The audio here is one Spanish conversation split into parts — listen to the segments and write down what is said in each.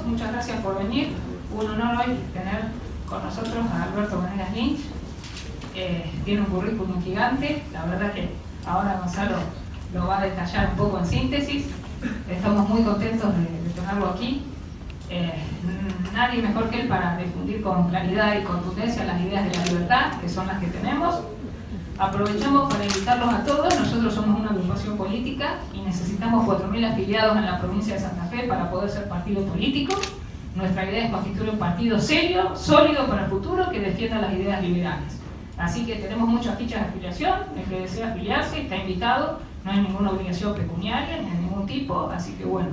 muchas gracias por venir. Un honor hoy tener con nosotros a Alberto Vanegas Lynch. Tiene un currículum gigante, la verdad que ahora Gonzalo lo va a detallar un poco en síntesis. Estamos muy contentos de tenerlo aquí. Nadie mejor que él para difundir con claridad y contundencia las ideas de la libertad, que son las que tenemos. Aprovechamos para invitarlos a todos. Nosotros somos una agrupación política y necesitamos 4.000 afiliados en la provincia de Santa Fe para poder ser partido político. Nuestra idea es constituir un partido serio, sólido para el futuro, que defienda las ideas liberales. Así que tenemos muchas fichas de afiliación. El que desea afiliarse está invitado. No hay ninguna obligación pecuniaria ni de ningún tipo, así que bueno,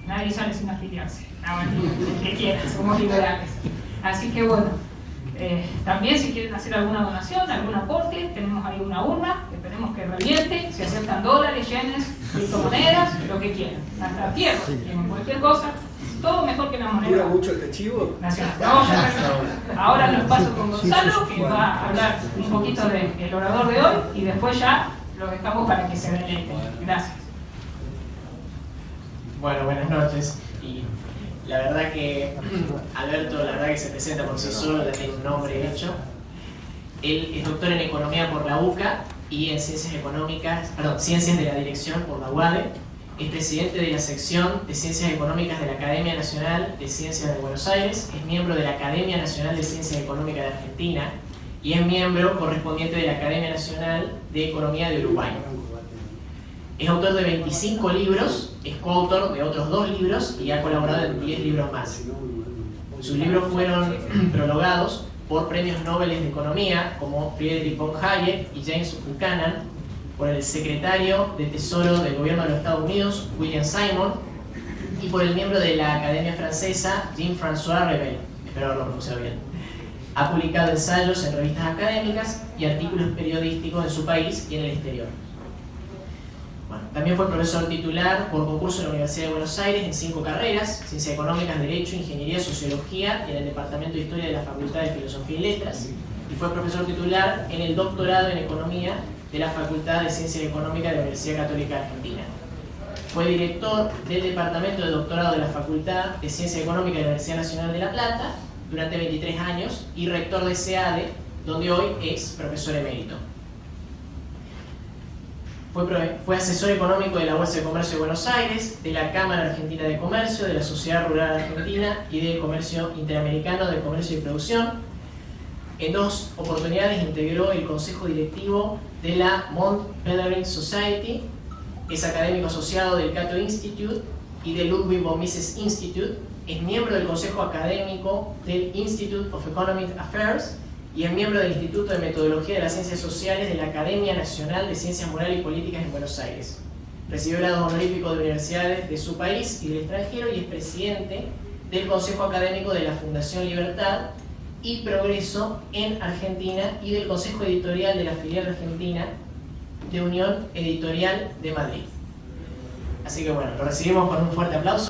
nadie sale sin afiliarse. El que quiera, somos liberales. Así que bueno, también si quieren hacer alguna donación, algún aporte, tenemos ahí una urna, esperemos que reviente, se aceptan dólares, yenes, criptomonedas, lo que quieran. Hasta fierro, si quieren cualquier cosa, todo mejor que la moneda. ¿Dura mucho el archivo? Nacional. Ahora los paso con Gonzalo, que va a hablar un poquito del orador de hoy, y después ya lo dejamos para que se deleiten. Gracias. Bueno, buenas noches. Y la verdad que Alberto, la verdad que se presenta por sí solo, ya tiene un nombre hecho. Él es doctor en Economía por la UCA y en Ciencias Económicas, Ciencias de la Dirección por la UADE. Es presidente de la sección de Ciencias Económicas de la Academia Nacional de Ciencias de Buenos Aires, es miembro de la Academia Nacional de Ciencias Económicas de Argentina y es miembro correspondiente de la Academia Nacional de Economía de Uruguay. Es autor de 25 libros, es coautor de otros 2 libros y ha colaborado en 10 libros más. Sus libros fueron prologados por premios Nobel de Economía como Friedrich von Hayek y James Buchanan, por el secretario de Tesoro del Gobierno de los Estados Unidos, William Simon, y por el miembro de la Academia Francesa, Jean-François Revel. Espero haberlo pronunciado bien. Ha publicado ensayos en revistas académicas y artículos periodísticos en su país y en el exterior. Bueno, también fue profesor titular por concurso en la Universidad de Buenos Aires en 5 carreras: Ciencias Económicas, Derecho, Ingeniería, Sociología y en el Departamento de Historia de la Facultad de Filosofía y Letras. Y fue profesor titular en el doctorado en Economía de la Facultad de Ciencias Económicas de la Universidad Católica Argentina. Fue director del Departamento de Doctorado de la Facultad de Ciencias Económicas de la Universidad Nacional de La Plata durante 23 años y rector de SEADE, donde hoy es profesor emérito. Fue asesor económico de la Bolsa de Comercio de Buenos Aires, de la Cámara Argentina de Comercio, de la Sociedad Rural Argentina y del Comercio Interamericano de Comercio y Producción. En 2 oportunidades integró el consejo directivo de la Mont Pelerin Society, es académico asociado del Cato Institute y del Ludwig von Mises Institute, es miembro del consejo académico del Institute of Economic Affairs y es miembro del Instituto de Metodología de las Ciencias Sociales de la Academia Nacional de Ciencias Morales y Políticas en Buenos Aires. Recibió grados honoríficos de universidades de su país y del extranjero y es presidente del consejo académico de la Fundación Libertad y Progreso en Argentina y del Consejo Editorial de la Filial Argentina de Unión Editorial de Madrid. Así que bueno, lo recibimos con un fuerte aplauso.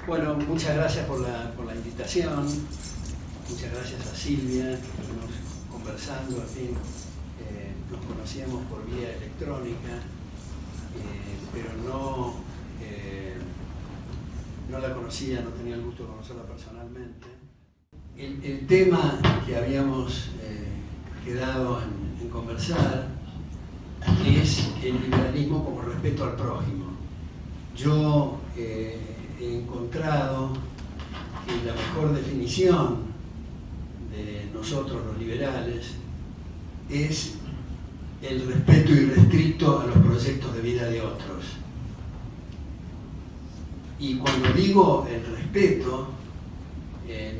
Bueno, muchas gracias por la invitación, muchas gracias a Silvia, estuvimos conversando, en fin, nos conocíamos por vía electrónica, pero no la conocía, no tenía el gusto de conocerla personalmente. El tema que habíamos quedado en conversar es el liberalismo como respeto al prójimo. Yo he encontrado que la mejor definición de nosotros los liberales es el respeto irrestricto a los proyectos de vida de otros. Y cuando digo el respeto,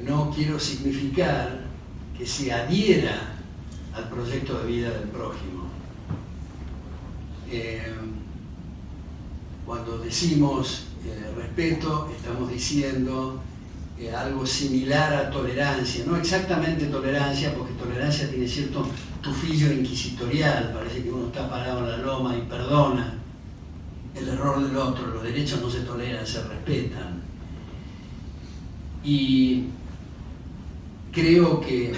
no quiero significar que se adhiera al proyecto de vida del prójimo. Cuando decimos respeto, estamos diciendo algo similar a tolerancia, no exactamente tolerancia, porque tolerancia tiene cierto tufillo inquisitorial, parece que uno está parado en la loma y perdona el error del otro. Los derechos no se toleran, se respetan. Y creo que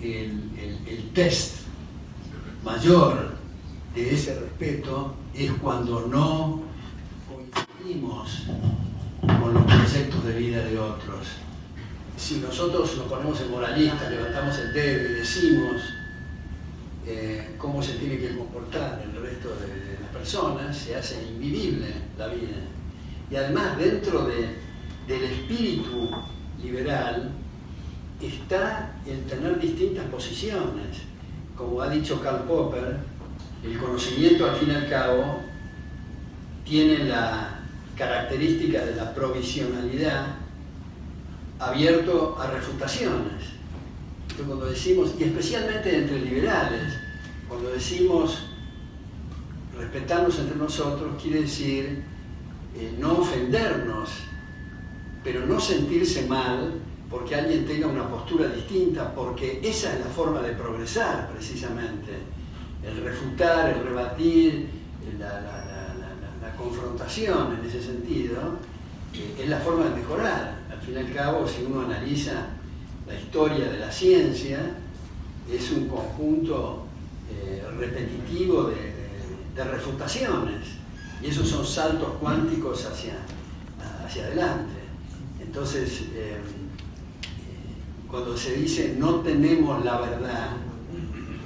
el test mayor de ese respeto es cuando no coincidimos con los proyectos de vida de otros. Si nosotros nos ponemos en moralista, levantamos el dedo y decimos cómo se tiene que comportar el resto de las personas, se hace invivible la vida. Y además, dentro del espíritu liberal está el tener distintas posiciones. Como ha dicho Karl Popper, el conocimiento, al fin y al cabo, tiene la característica de la provisionalidad abierto a refutaciones. Entonces, cuando decimos, y especialmente entre liberales, cuando decimos respetarnos entre nosotros, quiere decir no ofendernos, pero no sentirse mal porque alguien tenga una postura distinta, porque esa es la forma de progresar, precisamente. El refutar, el rebatir, la confrontación en ese sentido, es la forma de mejorar. Al fin y al cabo, si uno analiza la historia de la ciencia, es un conjunto repetitivo de refutaciones, y esos son saltos cuánticos hacia adelante. Entonces, cuando se dice no tenemos la verdad,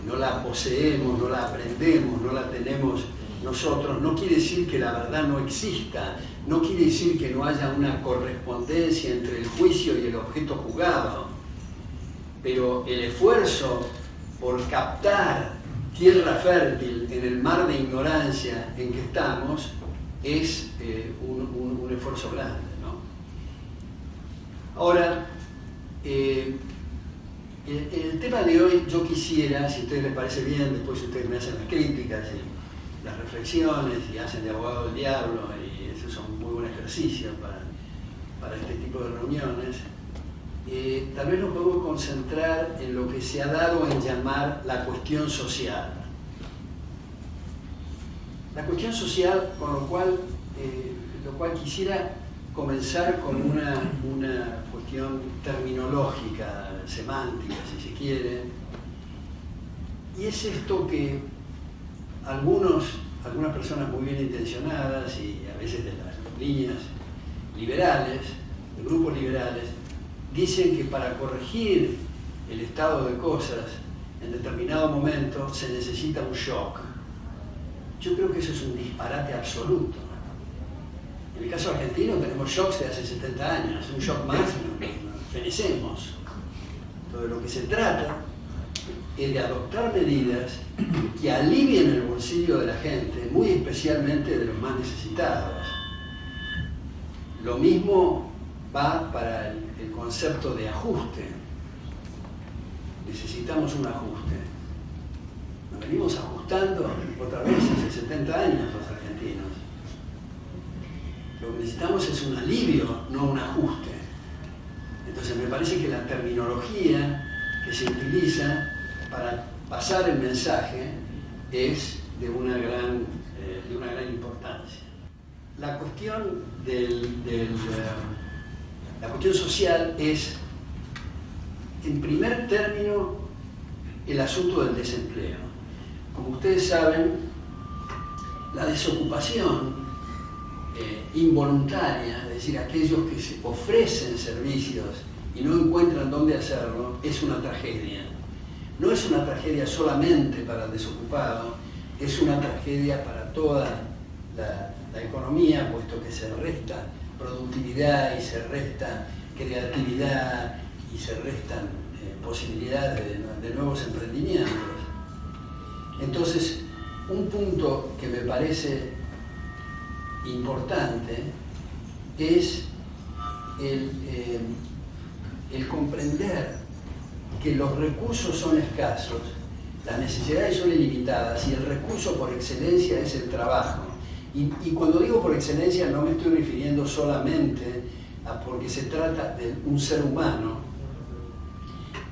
no la poseemos, no la aprendemos, no la tenemos nosotros, no quiere decir que la verdad no exista, no quiere decir que no haya una correspondencia entre el juicio y el objeto juzgado, pero el esfuerzo por captar tierra fértil en el mar de ignorancia en que estamos es un esfuerzo grande, ¿no? Ahora, el tema de hoy, yo quisiera, si a ustedes les parece bien, después ustedes me hacen las críticas y las reflexiones y hacen de abogado del diablo, y eso es un muy buen ejercicio para este tipo de reuniones. Tal vez nos podemos concentrar en lo que se ha dado en llamar la cuestión social. La cuestión social, con lo cual quisiera comenzar con una cuestión terminológica, semántica, si se quiere, y es esto que algunas personas muy bien intencionadas y a veces de las líneas liberales, de grupos liberales, dicen que para corregir el estado de cosas en determinado momento se necesita un shock. Yo creo que eso es un disparate absoluto. En el caso argentino tenemos shocks de hace 70 años, un shock más, fenecemos. Entonces, lo que se trata es de adoptar medidas que alivien el bolsillo de la gente, muy especialmente de los más necesitados. Lo mismo va para el concepto de ajuste. Necesitamos un ajuste. Nos venimos ajustando otra vez hace 70 años los argentinos. Lo que necesitamos es un alivio, no un ajuste. Entonces me parece que la terminología que se utiliza para pasar el mensaje es de una gran importancia. La cuestión la cuestión social es, en primer término, el asunto del desempleo. Como ustedes saben, la desocupación involuntaria, es decir, aquellos que se ofrecen servicios y no encuentran dónde hacerlo, es una tragedia. No es una tragedia solamente para el desocupado, es una tragedia para toda la economía, puesto que se resta productividad y se resta creatividad y se restan posibilidades de nuevos emprendimientos. Entonces, un punto que me parece importante es el comprender que los recursos son escasos, las necesidades son ilimitadas y el recurso por excelencia es el trabajo. Y cuando digo por excelencia no me estoy refiriendo solamente a porque se trata de un ser humano,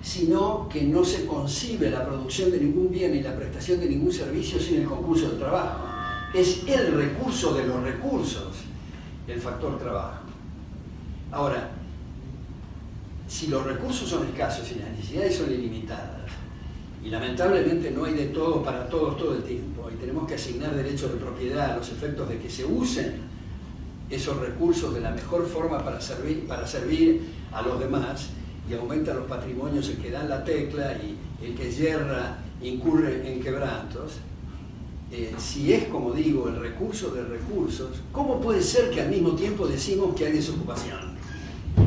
sino que no se concibe la producción de ningún bien y la prestación de ningún servicio sin el concurso del trabajo. Es el recurso de los recursos, el factor trabajo. Ahora, si los recursos son escasos y las necesidades son ilimitadas, Y lamentablemente no hay de todo para todos todo el tiempo. Y tenemos que asignar derechos de propiedad a los efectos de que se usen esos recursos de la mejor forma para servir a los demás, y aumenta los patrimonios el que da la tecla y el que yerra incurre en quebrantos. Si es, como digo, el recurso de recursos, ¿cómo puede ser que al mismo tiempo decimos que hay desocupación?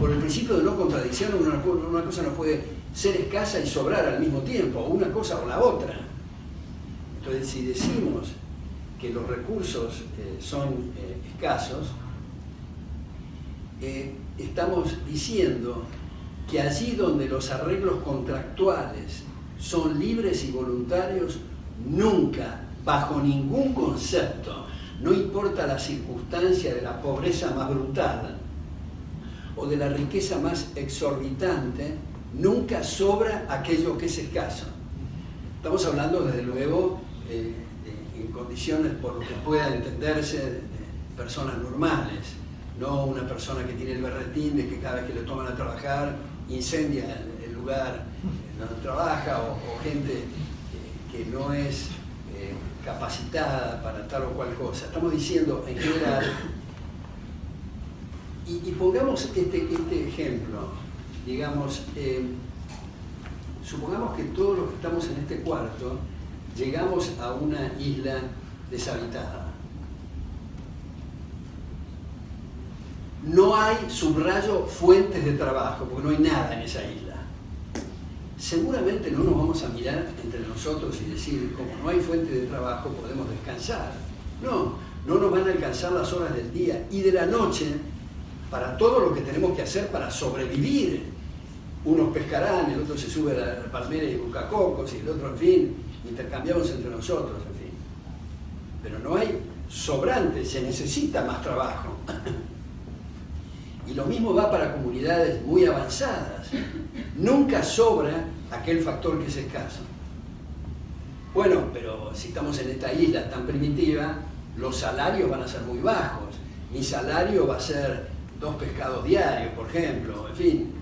Por el principio de no contradicción, una cosa no puede ser escasa y sobrar al mismo tiempo, o una cosa o la otra. Entonces, si decimos que los recursos son escasos, estamos diciendo que allí donde los arreglos contractuales son libres y voluntarios, nunca, bajo ningún concepto, no importa la circunstancia de la pobreza más brutal o de la riqueza más exorbitante, nunca sobra aquello que es escaso. Estamos hablando, desde luego, en condiciones por lo que pueda entenderse de personas normales, no una persona que tiene el berretín de que cada vez que le toman a trabajar incendia el lugar donde trabaja, o gente que no es capacitada para tal o cual cosa. Estamos diciendo en general, y pongamos este ejemplo, digamos, supongamos que todos los que estamos en este cuarto llegamos a una isla deshabitada. No hay, subrayo, fuentes de trabajo, porque no hay nada en esa isla. Seguramente no nos vamos a mirar entre nosotros y decir, como no hay fuente de trabajo, podemos descansar. No nos van a alcanzar las horas del día y de la noche para todo lo que tenemos que hacer para sobrevivir. Unos pescarán, el otro se sube a la palmera y busca cocos, y el otro, en fin, intercambiamos entre nosotros, en fin. Pero no hay sobrante, se necesita más trabajo. Y lo mismo va para comunidades muy avanzadas. Nunca sobra aquel factor que es escaso. Bueno, pero si estamos en esta isla tan primitiva, los salarios van a ser muy bajos. Mi salario va a ser 2 pescados diarios, por ejemplo, en fin,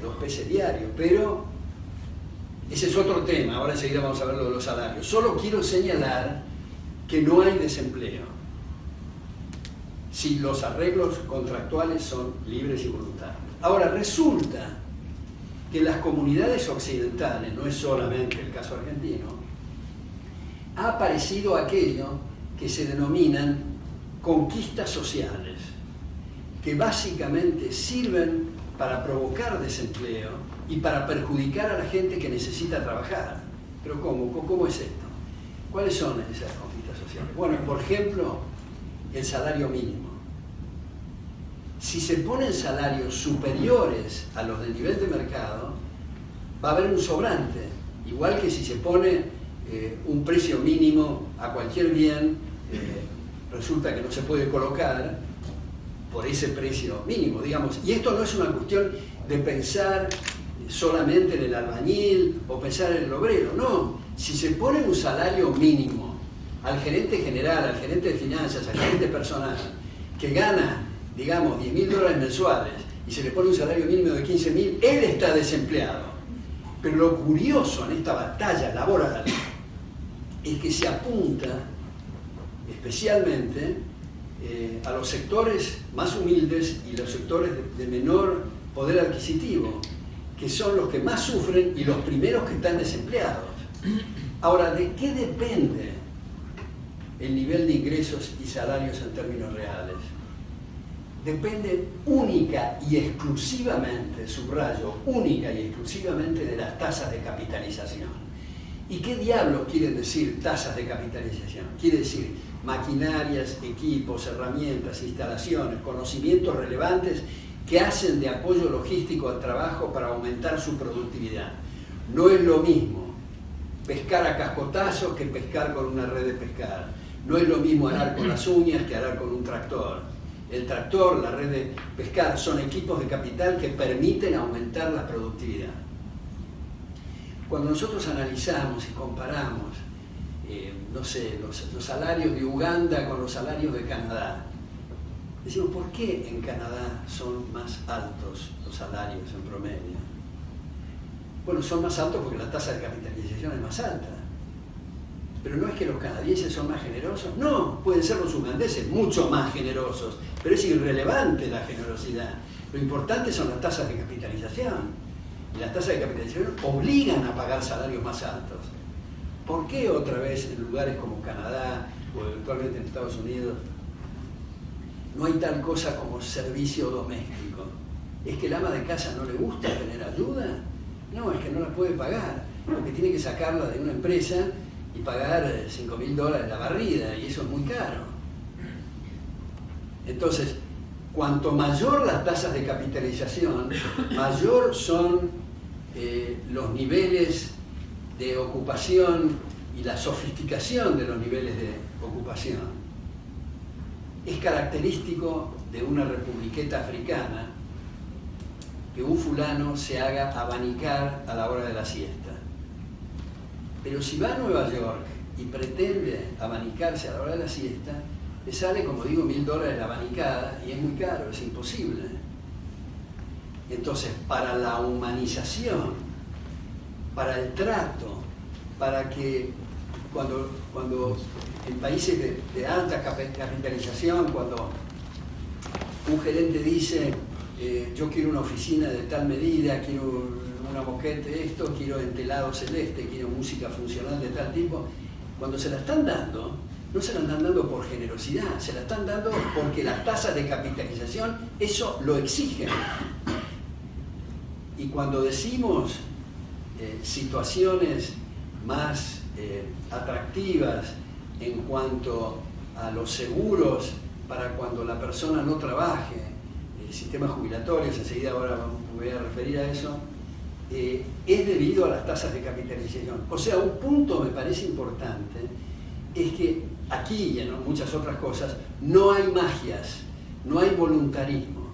2 peces diarios. Pero ese es otro tema, ahora enseguida vamos a ver lo de los salarios. Solo quiero señalar que no hay desempleo si los arreglos contractuales son libres y voluntarios. Ahora, resulta que en las comunidades occidentales, no es solamente el caso argentino, ha aparecido aquello que se denominan conquistas sociales, que básicamente sirven para provocar desempleo y para perjudicar a la gente que necesita trabajar. Pero ¿cómo es esto? ¿Cuáles son esas conquistas sociales? Bueno, por ejemplo, el salario mínimo. Si se ponen salarios superiores a los del nivel de mercado, va a haber un sobrante. Igual que si se pone un precio mínimo a cualquier bien, resulta que no se puede colocar por ese precio mínimo, digamos. Y esto no es una cuestión de pensar solamente en el albañil o pensar en el obrero, no. Si se pone un salario mínimo al gerente general, al gerente de finanzas, al gerente personal, que gana, digamos, $10.000 mensuales, y se le pone un salario mínimo de 15.000, él está desempleado. Pero lo curioso en esta batalla laboral es que se apunta especialmente a los sectores más humildes y los sectores de menor poder adquisitivo, que son los que más sufren y los primeros que están desempleados. Ahora, ¿de qué depende el nivel de ingresos y salarios en términos reales? Depende única y exclusivamente, subrayo, única y exclusivamente de las tasas de capitalización. ¿Y qué diablos quieren decir tasas de capitalización? Quiere decir maquinarias, equipos, herramientas, instalaciones, conocimientos relevantes que hacen de apoyo logístico al trabajo para aumentar su productividad. No es lo mismo pescar a cascotazos que pescar con una red de pescar. No es lo mismo arar con las uñas que arar con un tractor. El tractor, la red de pescar, son equipos de capital que permiten aumentar la productividad. Cuando nosotros analizamos y comparamos, no sé, los salarios de Uganda con los salarios de Canadá, decimos, ¿por qué en Canadá son más altos los salarios en promedio? Bueno, son más altos porque la tasa de capitalización es más alta. Pero no es que los canadienses son más generosos, no, pueden ser los ugandeses mucho más generosos, pero es irrelevante la generosidad. Lo importante son las tasas de capitalización. Y las tasas de capitalización obligan a pagar salarios más altos. ¿Por qué otra vez en lugares como Canadá o eventualmente en Estados Unidos no hay tal cosa como servicio doméstico? ¿Es que el ama de casa no le gusta tener ayuda? No, es que no la puede pagar, porque tiene que sacarla de una empresa y pagar $5.000 la barrida, y eso es muy caro. Entonces, cuanto mayor las tasas de capitalización, mayor son los niveles de ocupación y la sofisticación de los niveles de ocupación. Es característico de una republiqueta africana que un fulano se haga abanicar a la hora de la siesta. Pero si va a Nueva York y pretende abanicarse a la hora de la siesta, le sale, como digo, $1.000 la abanicada y es muy caro, es imposible. Entonces, para la humanización, para el trato, para que cuando en países de alta capitalización, cuando un gerente dice yo quiero una oficina de tal medida, quiero una moquette de esto, quiero entelado celeste, quiero música funcional de tal tipo, cuando se la están dando, no se la están dando por generosidad, se la están dando porque las tasas de capitalización eso lo exigen. Y cuando decimos situaciones más atractivas en cuanto a los seguros para cuando la persona no trabaje, sistemas jubilatorios, enseguida ahora me voy a referir a eso, es debido a las tasas de capitalización. O sea, un punto me parece importante es que aquí y en muchas otras cosas no hay magias, no hay voluntarismo.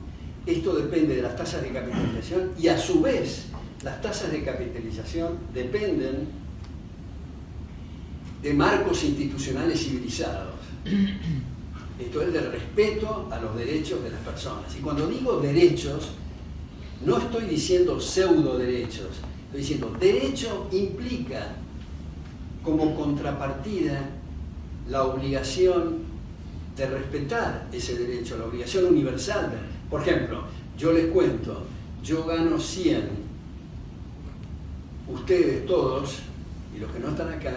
Esto depende de las tasas de capitalización y a su vez las tasas de capitalización dependen de marcos institucionales civilizados. Esto es del respeto a los derechos de las personas. Y cuando digo derechos, no estoy diciendo pseudo derechos, estoy diciendo derecho implica como contrapartida la obligación de respetar ese derecho, la obligación universal. Por ejemplo, yo les cuento, yo gano 100, ustedes todos, y los que no están acá,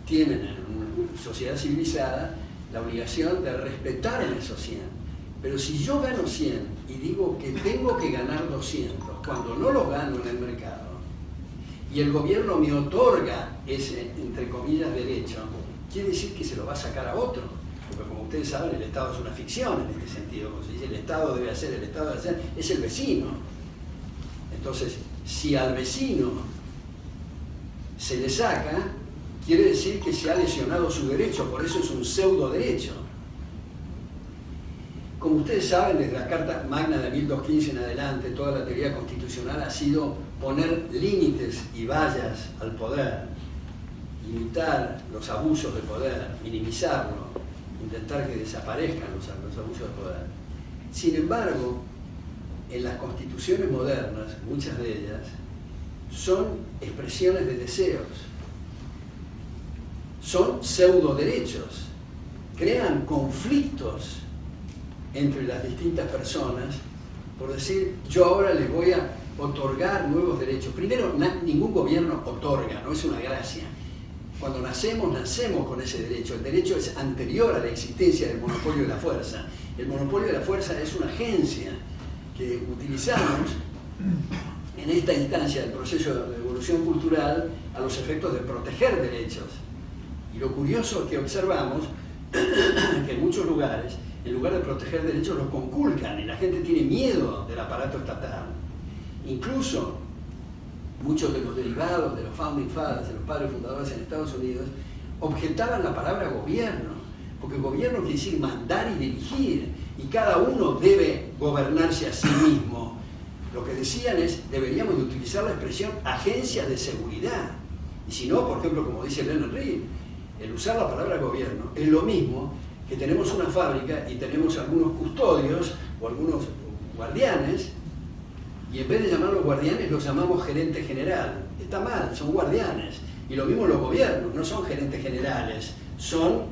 tienen en una sociedad civilizada la obligación de respetarme esos 100. Pero si yo gano 100 y digo que tengo que ganar 200, cuando no lo gano en el mercado, y el gobierno me otorga ese, entre comillas, derecho, quiere decir que se lo va a sacar a otro. Porque como ustedes saben, el Estado es una ficción en este sentido. Como se dice, el Estado debe hacer, el Estado debe hacer, es el vecino. Entonces, si al vecino se le saca, quiere decir que se ha lesionado su derecho, por eso es un pseudo derecho. Como ustedes saben, desde la Carta Magna de 1215 en adelante, toda la teoría constitucional ha sido poner límites y vallas al poder, limitar los abusos de poder, minimizarlo, intentar que desaparezcan los abusos de poder. Sin embargo, en las constituciones modernas, muchas de ellas, son expresiones de deseos, son pseudo derechos, crean conflictos entre las distintas personas por decir, yo ahora les voy a otorgar nuevos derechos. Primero, ningún gobierno otorga, no es una gracia. Cuando nacemos, nacemos con ese derecho. El derecho es anterior a la existencia del monopolio de la fuerza. El monopolio de la fuerza es una agencia que utilizamos en esta instancia del proceso de evolución cultural a los efectos de proteger derechos. Y lo curioso que observamos que en muchos lugares, en lugar de proteger derechos, los conculcan y la gente tiene miedo del aparato estatal. Incluso muchos de los derivados de los founding fathers, de los padres fundadores en Estados Unidos, objetaban la palabra gobierno, porque gobierno quiere decir mandar y dirigir, y cada uno debe gobernarse a sí mismo. Lo que decían es, deberíamos de utilizar la expresión agencias de seguridad. Y si no, por ejemplo, como dice Leonard Reed, el usar la palabra gobierno es lo mismo que tenemos una fábrica y tenemos algunos custodios o algunos guardianes, y en vez de llamarlos guardianes los llamamos gerente general. Está mal, son guardianes. Y lo mismo los gobiernos, no son gerentes generales, son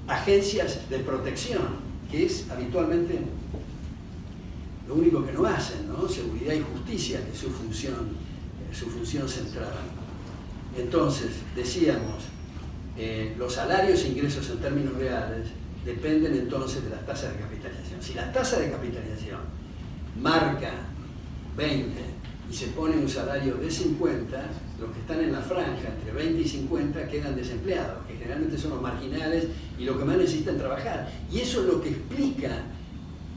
agencias de protección, que es habitualmente lo único que no hacen, ¿no? Seguridad y justicia, que es su función central. Entonces, decíamos, los salarios e ingresos en términos reales dependen entonces de las tasas de capitalización. Si la tasa de capitalización marca 20 y se pone un salario de 50, los que están en la franja entre 20 y 50 quedan desempleados, que generalmente son los marginales y los que más necesitan trabajar. Y eso es lo que explica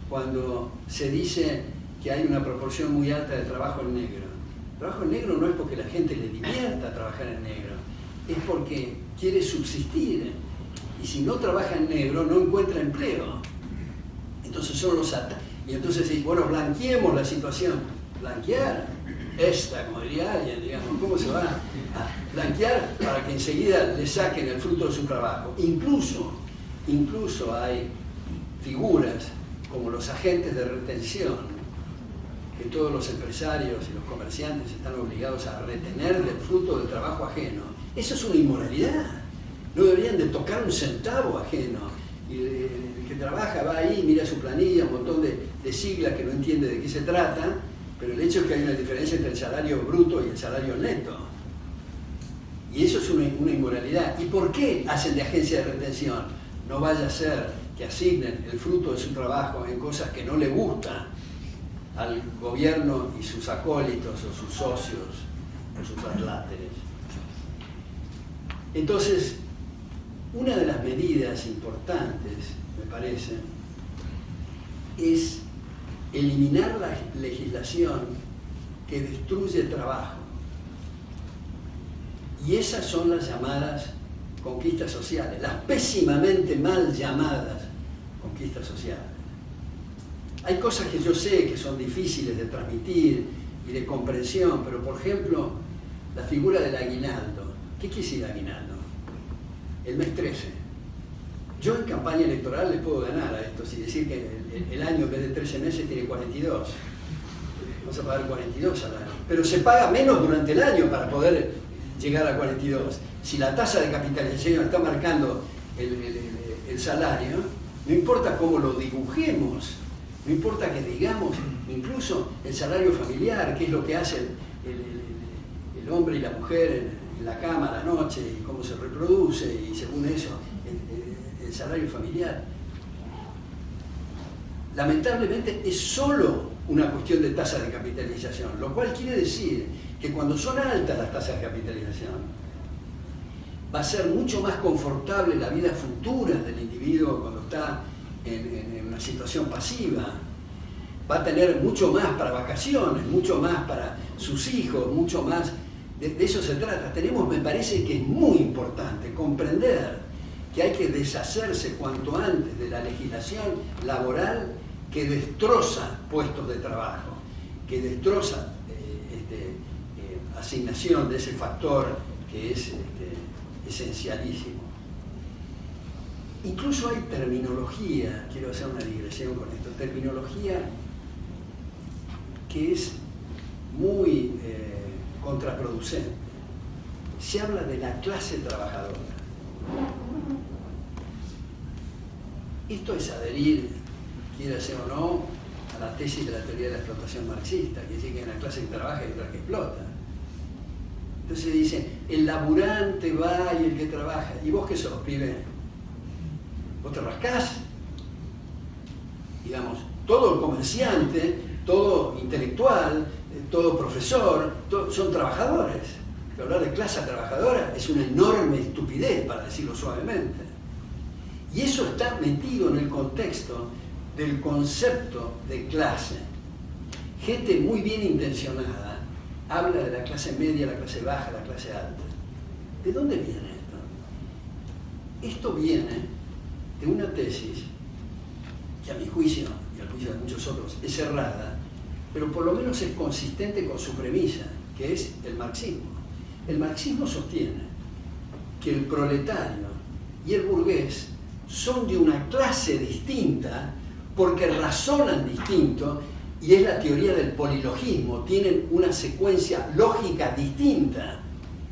cuando se dice que hay una proporción muy alta de trabajo en negro. El trabajo en negro no es porque la gente le divierta trabajar en negro, es porque quiere subsistir. Y si no trabaja en negro, no encuentra empleo. Entonces son los y entonces, bueno, blanqueemos la situación. Blanquear como diría alguien, digamos, ¿cómo se va a blanquear para que enseguida le saquen el fruto de su trabajo? Incluso hay figuras como los agentes de retención, que todos los empresarios y los comerciantes están obligados a retener del fruto del trabajo ajeno. Eso es una inmoralidad. No deberían de tocar un centavo ajeno. Y el que trabaja va ahí, mira su planilla, un montón de siglas que no entiende de qué se trata, pero el hecho es que hay una diferencia entre el salario bruto y el salario neto. Y eso es una inmoralidad. ¿Y por qué hacen de agencia de retención? No vaya a ser que asignen el fruto de su trabajo en cosas que no le gustan al gobierno y sus acólitos o sus socios o sus adláteres. Entonces, una de las medidas importantes, me parece, es eliminar la legislación que destruye trabajo. Y esas son las llamadas conquistas sociales, las pésimamente mal llamadas conquistas sociales. Hay cosas que yo sé que son difíciles de transmitir y de comprensión, pero por ejemplo, la figura del aguinaldo. ¿Qué quiere decir aguinaldo? El mes 13. Yo en campaña electoral le puedo ganar a esto, y decir que el año en vez de 13 meses tiene 42. Vamos a pagar 42 al año. Pero se paga menos durante el año para poder llegar a 42. Si la tasa de capitalización está marcando el salario, no importa cómo lo dibujemos, no importa que digamos, incluso el salario familiar, qué es lo que hace el hombre y la mujer en la cama a la noche y cómo se reproduce, y según eso el salario familiar. Lamentablemente es solo una cuestión de tasa de capitalización, lo cual quiere decir que cuando son altas las tasas de capitalización, va a ser mucho más confortable la vida futura del individuo cuando está en una situación pasiva. Va a tener mucho más para vacaciones, mucho más para sus hijos, mucho más. De eso se trata. Me parece que es muy importante comprender que hay que deshacerse cuanto antes de la legislación laboral que destroza puestos de trabajo, que destroza asignación de ese factor que es esencialísimo. Incluso hay terminología, quiero hacer una digresión con esto, terminología que es muy contraproducente. Se habla de la clase trabajadora. Esto es adherir, quiera ser o no, a la tesis de la teoría de la explotación marxista, que dice que hay una clase que trabaja y otra que explota. Entonces dice, el laburante va y el que trabaja. ¿Y vos qué sos, pibe? ¿Vos te rascás? Digamos, todo el comerciante, todo intelectual, todo profesor, son trabajadores. Pero hablar de clase trabajadora es una enorme estupidez, para decirlo suavemente. Y eso está metido en el contexto del concepto de clase. Gente muy bien intencionada habla de la clase media, la clase baja, la clase alta. ¿De dónde viene esto? Esto viene de una tesis que a mi juicio, y al juicio de muchos otros, es errada, pero por lo menos es consistente con su premisa, que es el marxismo. El marxismo sostiene que el proletario y el burgués son de una clase distinta porque razonan distinto, y es la teoría del polilogismo, tienen una secuencia lógica distinta.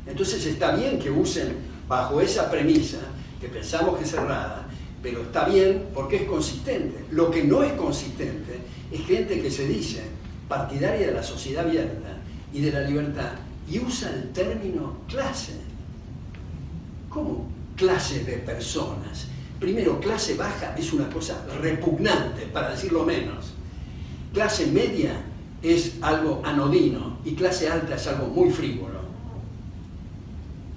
Entonces está bien que usen bajo esa premisa, que pensamos que es errada, pero está bien porque es consistente. Lo que no es consistente es gente que se dice partidaria de la sociedad abierta y de la libertad y usa el término clase. ¿Cómo clase de personas? Primero, clase baja es una cosa repugnante, para decirlo menos. Clase media es algo anodino y clase alta es algo muy frívolo.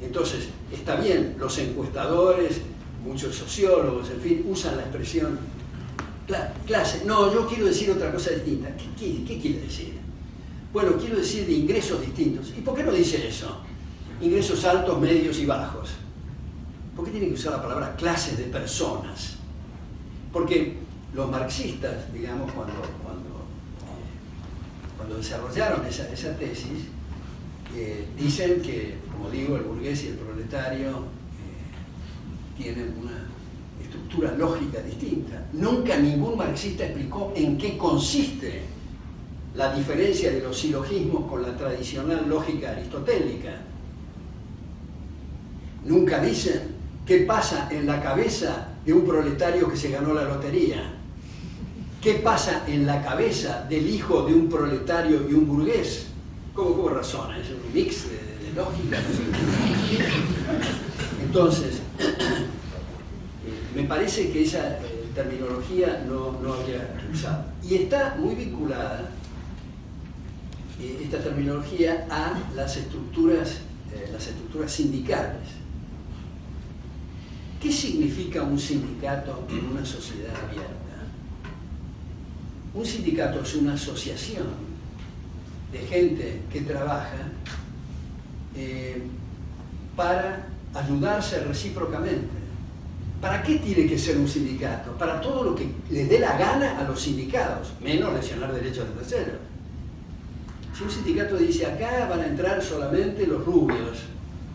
Entonces, está bien, los encuestadores, muchos sociólogos, en fin, usan la expresión clase. No, yo quiero decir otra cosa distinta. ¿Qué quiere decir? Bueno, quiero decir de ingresos distintos. ¿Y por qué no dice eso? Ingresos altos, medios y bajos. ¿Por qué tiene que usar la palabra clase de personas? Porque los marxistas, digamos, cuando desarrollaron esa tesis, dicen que, como digo, el burgués y el proletario tienen una estructura lógica distinta. Nunca ningún marxista explicó en qué consiste la diferencia de los silogismos con la tradicional lógica aristotélica. Nunca dicen qué pasa en la cabeza de un proletario que se ganó la lotería. ¿Qué pasa en la cabeza del hijo de un proletario y un burgués? ¿Cómo razona? Es un mix de lógica. Entonces, me parece que esa terminología no habría usado. Y está muy vinculada esta terminología a las estructuras sindicales. ¿Qué significa un sindicato en una sociedad abierta? Un sindicato es una asociación de gente que trabaja para ayudarse recíprocamente. ¿Para qué tiene que ser un sindicato? Para todo lo que le dé la gana a los sindicados, menos lesionar derechos de terceros. Si un sindicato dice acá van a entrar solamente los rubios,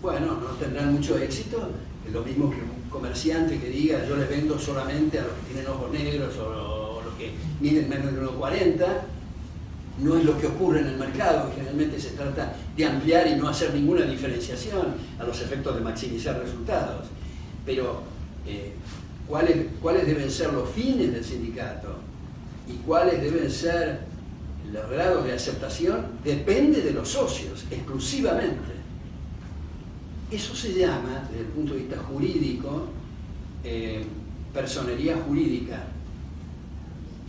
bueno, no tendrán mucho éxito. Es lo mismo que un comerciante que diga yo les vendo solamente a los que tienen ojos negros o los que miden menos de 1,40. No es lo que ocurre en el mercado, generalmente se trata de ampliar y no hacer ninguna diferenciación a los efectos de maximizar resultados. Pero ¿cuáles deben ser los fines del sindicato y cuáles deben ser los grados de aceptación? Depende de los socios, exclusivamente. Eso se llama, desde el punto de vista jurídico, personería jurídica.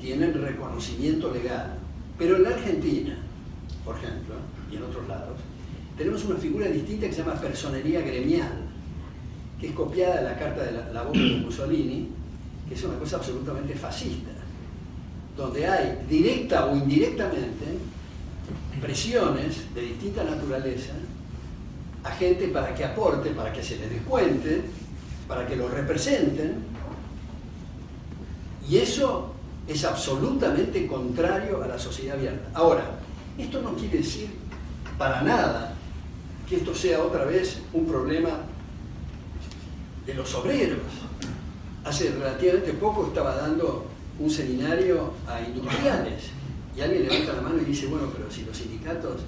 Tienen reconocimiento legal. Pero en la Argentina, por ejemplo, y en otros lados, tenemos una figura distinta que se llama personería gremial, que es copiada de la Carta de la Boca de Mussolini, que es una cosa absolutamente fascista, donde hay, directa o indirectamente, presiones de distinta naturaleza a gente para que aporte, para que se les descuente, para que lo representen, y eso es absolutamente contrario a la sociedad abierta. Ahora, esto no quiere decir para nada que esto sea otra vez un problema de los obreros. Hace relativamente poco estaba dando un seminario a industriales y alguien levanta la mano y dice, bueno, pero si los sindicatos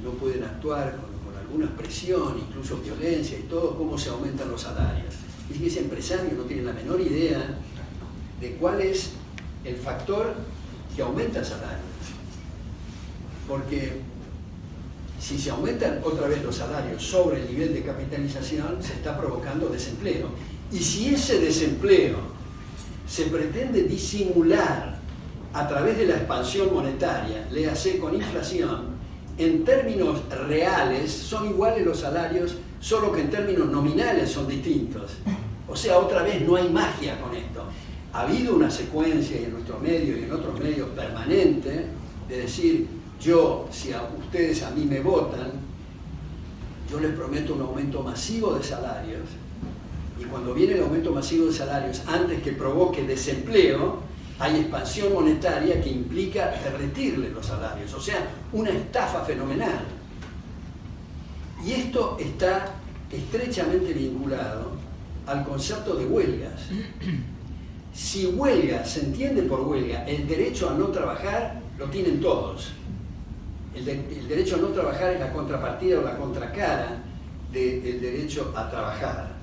no pueden actuar con alguna presión, incluso violencia y todo, ¿cómo se aumentan los salarios? Y que ese empresario no tiene la menor idea de cuál es el factor que aumenta el salario. Porque si se aumentan otra vez los salarios sobre el nivel de capitalización, se está provocando desempleo. Y si ese desempleo se pretende disimular a través de la expansión monetaria, léase con inflación, en términos reales son iguales los salarios, solo que en términos nominales son distintos. O sea, otra vez no hay magia con esto. Ha habido una secuencia en nuestro medio y en otros medios permanente de decir, yo, si ustedes a mí me votan, yo les prometo un aumento masivo de salarios, y cuando viene el aumento masivo de salarios, antes que provoque desempleo, hay expansión monetaria que implica derretirle los salarios, o sea, una estafa fenomenal. Y esto está estrechamente vinculado al concepto de huelgas. Si huelga, se entiende por huelga, el derecho a no trabajar lo tienen todos. El derecho a no trabajar es la contrapartida o la contracara del derecho a trabajar,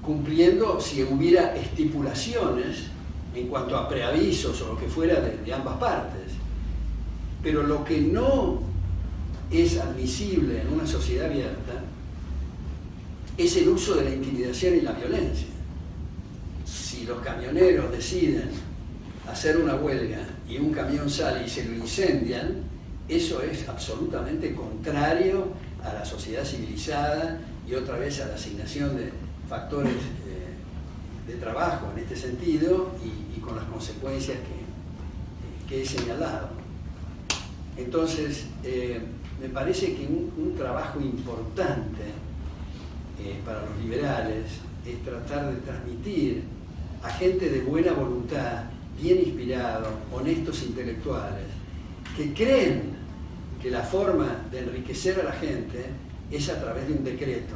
cumpliendo si hubiera estipulaciones en cuanto a preavisos o lo que fuera de ambas partes. Pero lo que no es admisible en una sociedad abierta es el uso de la intimidación y la violencia. Si los camioneros deciden hacer una huelga y un camión sale y se lo incendian, eso es absolutamente contrario a la sociedad civilizada y otra vez a la asignación de factores de trabajo en este sentido y con las consecuencias que he señalado. Entonces, me parece que un trabajo importante para los liberales es tratar de transmitir a gente de buena voluntad, bien inspirados, honestos intelectuales, que creen que la forma de enriquecer a la gente es a través de un decreto.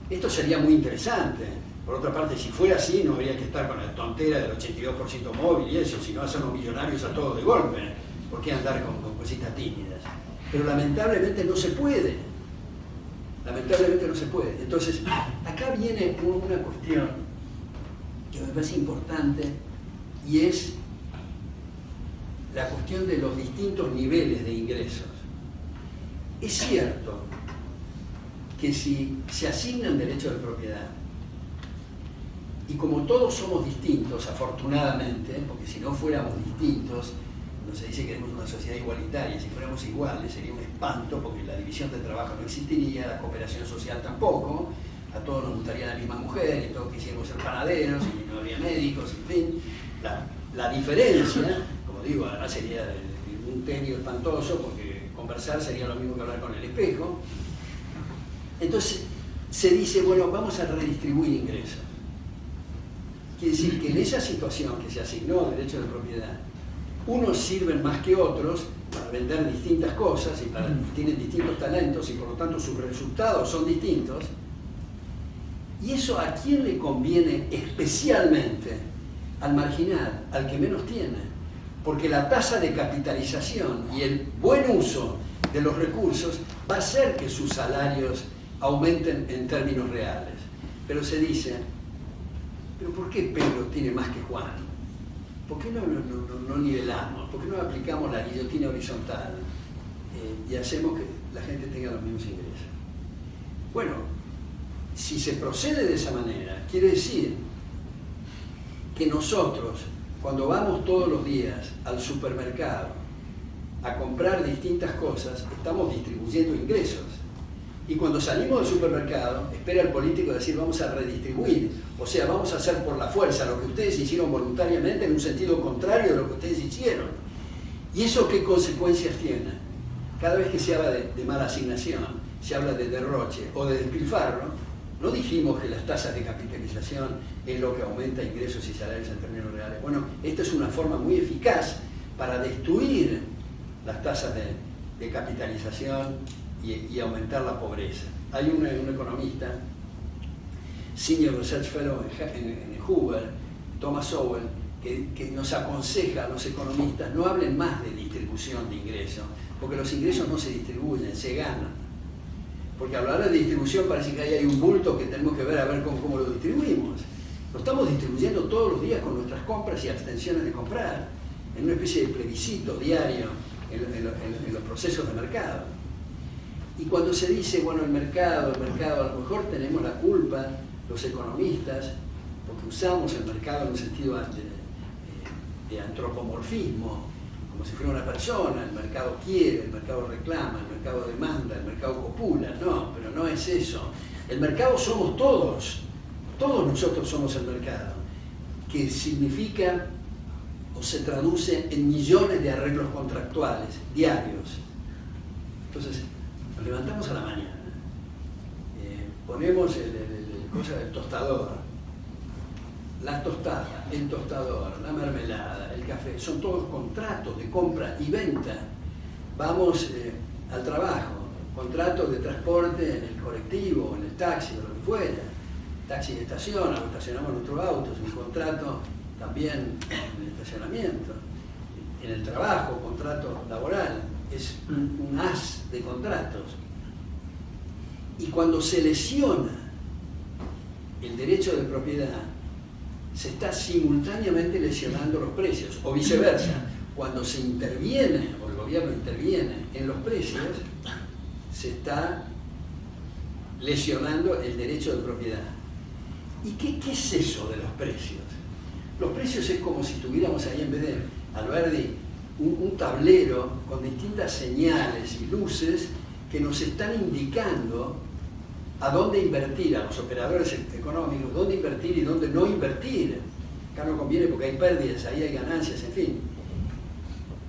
Esto sería muy interesante. Por otra parte, si fuera así, no habría que estar con la tontera del 82% móvil y eso, sino hacernos millonarios a todos de golpe. ¿Por qué andar con cositas tímidas? Pero lamentablemente no se puede. Lamentablemente no se puede. Entonces, acá viene una cuestión que me parece importante y es la cuestión de los distintos niveles de ingresos. Es cierto que si se asignan derechos de propiedad, y como todos somos distintos, afortunadamente, porque si no fuéramos distintos, no se dice que queremos una sociedad igualitaria, si fuéramos iguales sería un espanto, porque la división del trabajo no existiría, la cooperación social tampoco, a todos nos gustaría la misma mujer, y todos quisiéramos ser panaderos, y no habría médicos, en fin. La diferencia, como digo, además sería de un tedio espantoso, porque conversar sería lo mismo que hablar con el espejo. Entonces se dice, bueno, vamos a redistribuir ingresos. Quiere decir que en esa situación que se asignó derecho de propiedad, unos sirven más que otros para vender distintas cosas y tienen distintos talentos y por lo tanto sus resultados son distintos. ¿Y eso a quién le conviene especialmente? Al marginal, al que menos tiene. Porque la tasa de capitalización y el buen uso de los recursos va a hacer que sus salarios aumenten en términos reales. Pero se dice, ¿pero por qué Pedro tiene más que Juan? ¿Por qué no nivelamos? ¿Por qué no aplicamos la guillotina horizontal y hacemos que la gente tenga los mismos ingresos? Bueno, si se procede de esa manera, quiere decir que nosotros, cuando vamos todos los días al supermercado a comprar distintas cosas, estamos distribuyendo ingresos. Y cuando salimos del supermercado, espera el político decir vamos a redistribuir, o sea, vamos a hacer por la fuerza lo que ustedes hicieron voluntariamente en un sentido contrario de lo que ustedes hicieron. ¿Y eso qué consecuencias tiene? Cada vez que se habla de mala asignación, se habla de derroche o de despilfarro, no dijimos que las tasas de capitalización es lo que aumenta ingresos y salarios en términos reales. Bueno, esta es una forma muy eficaz para destruir las tasas de capitalización y aumentar la pobreza. Hay un economista, Senior Research Fellow en Hoover, Thomas Sowell, que nos aconseja a los economistas no hablen más de distribución de ingresos, porque los ingresos no se distribuyen, se ganan. Porque al hablar de distribución parece que ahí hay un bulto que tenemos que ver a ver cómo lo distribuimos. Lo estamos distribuyendo todos los días con nuestras compras y abstenciones de comprar, en una especie de plebiscito diario en los procesos de mercado. Y cuando se dice, bueno, el mercado, a lo mejor tenemos la culpa, los economistas, porque usamos el mercado en un sentido de antropomorfismo, como si fuera una persona, el mercado quiere, el mercado reclama, el mercado demanda, el mercado copula. No, pero no es eso. El mercado somos todos nosotros somos el mercado, que significa o se traduce en millones de arreglos contractuales diarios. Entonces, nos levantamos a la mañana, ponemos cosa del tostador, la tostada, el tostador, la mermelada, el café, son todos contratos de compra y venta. Vamos al trabajo, contratos de transporte en el colectivo, en el taxi, o lo que fuera, taxi de estación, estacionamos nuestros autos, un contrato también en el estacionamiento. en el trabajo, contrato laboral, es un haz de contratos. Y cuando se lesiona el derecho de propiedad, se está simultáneamente lesionando los precios, o viceversa. Cuando se interviene, o el gobierno interviene en los precios, se está lesionando el derecho de propiedad. ¿Y qué es eso de los precios? Los precios es como si tuviéramos ahí, en vez de Alberdi, un tablero con distintas señales y luces que nos están indicando a dónde invertir, a los operadores económicos, dónde invertir y dónde no invertir. Acá no conviene porque hay pérdidas, ahí hay ganancias, en fin.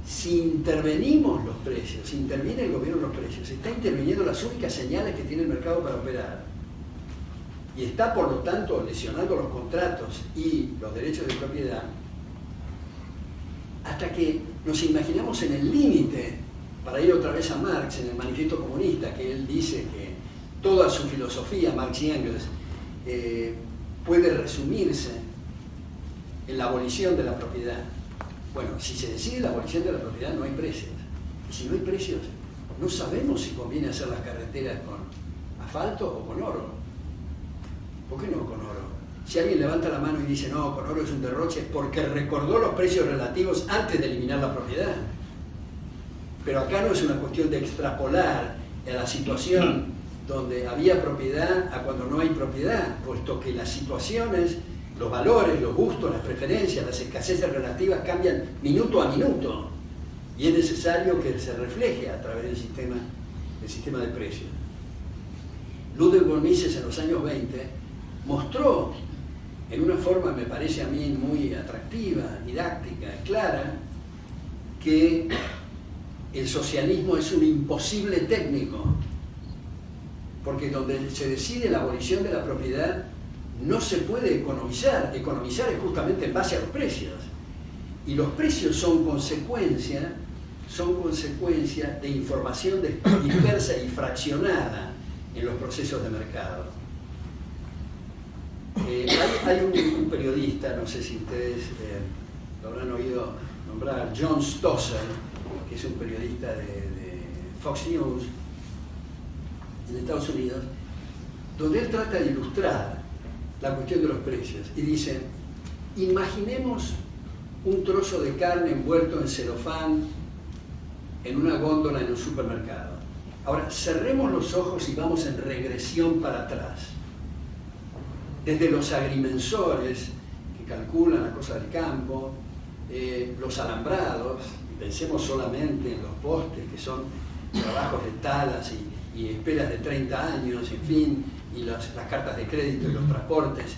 Si intervenimos los precios, si interviene el gobierno en los precios, está interviniendo las únicas señales que tiene el mercado para operar. Y está, por lo tanto, lesionando los contratos y los derechos de propiedad, hasta que nos imaginamos en el límite, para ir otra vez a Marx, en el Manifiesto Comunista, que él dice que toda su filosofía, Marx y Engels, puede resumirse en la abolición de la propiedad. Bueno, si se decide la abolición de la propiedad, no hay precios. Y si no hay precios, no sabemos si conviene hacer las carreteras con asfalto o con oro. ¿Por qué no con oro? Si alguien levanta la mano y dice, no, con oro es un derroche, porque recordó los precios relativos antes de eliminar la propiedad. Pero acá no es una cuestión de extrapolar a la situación donde había propiedad a cuando no hay propiedad, puesto que las situaciones, los valores, los gustos, las preferencias, las escaseces relativas cambian minuto a minuto, y es necesario que se refleje a través del sistema de precios. Ludwig von Mises en los años 20 mostró en una forma, me parece a mí, muy atractiva, didáctica, clara, que el socialismo es un imposible técnico, porque donde se decide la abolición de la propiedad no se puede economizar. Economizar es justamente en base a los precios, y los precios son consecuencia de información dispersa y fraccionada en los procesos de mercado. Hay un periodista, no sé si ustedes lo habrán oído nombrar, John Stossel, que es un periodista de Fox News en Estados Unidos, donde él trata de ilustrar la cuestión de los precios y dice: imaginemos un trozo de carne envuelto en celofán en una góndola en un supermercado. Ahora cerremos los ojos y vamos en regresión para atrás, desde los agrimensores que calculan la cosa del campo, los alambrados, pensemos solamente en los postes, que son trabajos de talas y esperas de 30 años, en fin, y las cartas de crédito y los transportes,